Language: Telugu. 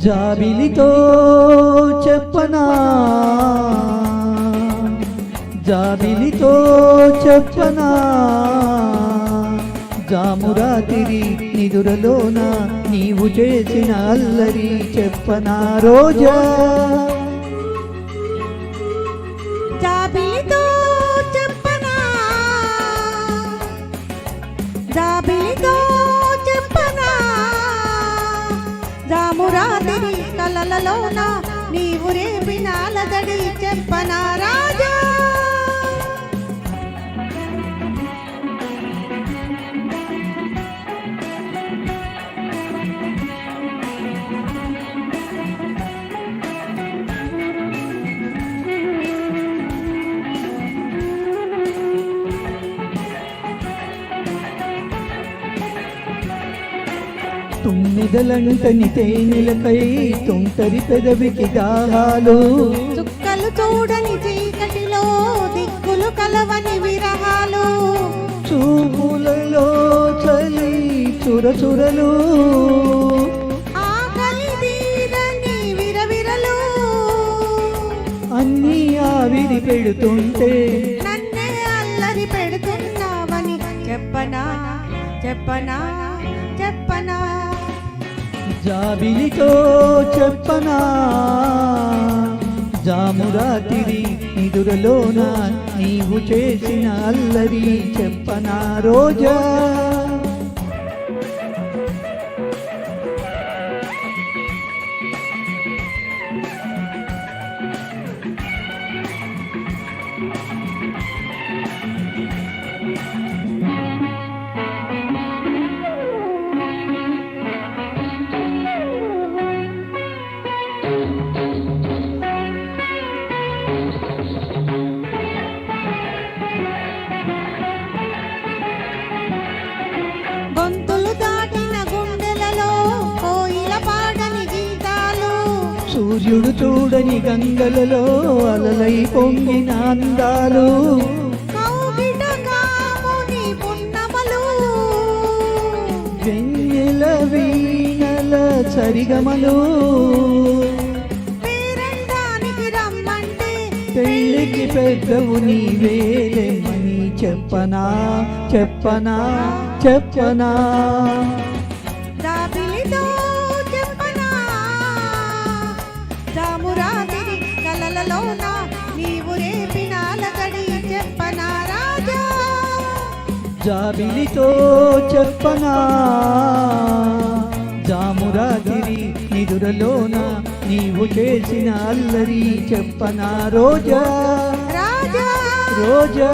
జాబిలితో చెప్పనా జాబిలితో చెప్పనా జామురాతిరి నిదురలోన నీవు చేసిన అల్లరి చెప్పనా రోజా జాబిలితో చెప్పనా జాబిలితో చెప్పనా జామురాతిరి కలలలోన నీవు రేపిన అలజడి చెప్పనా రాజా తుమ్మిదలంటని తేనెలకై తుంటరి పెదవికి దాహాలు చుక్కలు చూడని చీకటిలో దిక్కులు కలవని విరహాలు చూపులలో చలి చురచురలు ఆకలి తీరని విరవిరలు అన్నీ ఆవిరి పెడుతుంటే నన్నే అల్లరి పెడుతున్నావని చెప్పనా చెప్పనా చెప్పనా జాబిలితో చెప్పనా జామురాతిరి నిదురలోన నీవు చేసిన అల్లరి చెప్పనా రోజా గొంతులు దాటిన గుండెలలో కోయిల పాడని గీతాలు సూర్యుడు చూడని గంగలలో అలలై పొంగిన అందాలు కౌగిట కాముని పున్నమలు వెన్నెల వీణల సరిగమలు పేరంటానికి రమ్మంటే పెళ్ళికి పెద్దవు నీవేలేమని చెప్పనా చెప్పనా చెప్పనా జాబిలితో చెప్పనా జామురాతిరి కలలలోన నీవు రేపిన అలజడి చెప్పనా రాజా జాబిలితో చెప్పనా జామురాతిరి నిదురలోన నీవు చేసిన అల్లరి చెప్పనా రోజా రాజా రోజా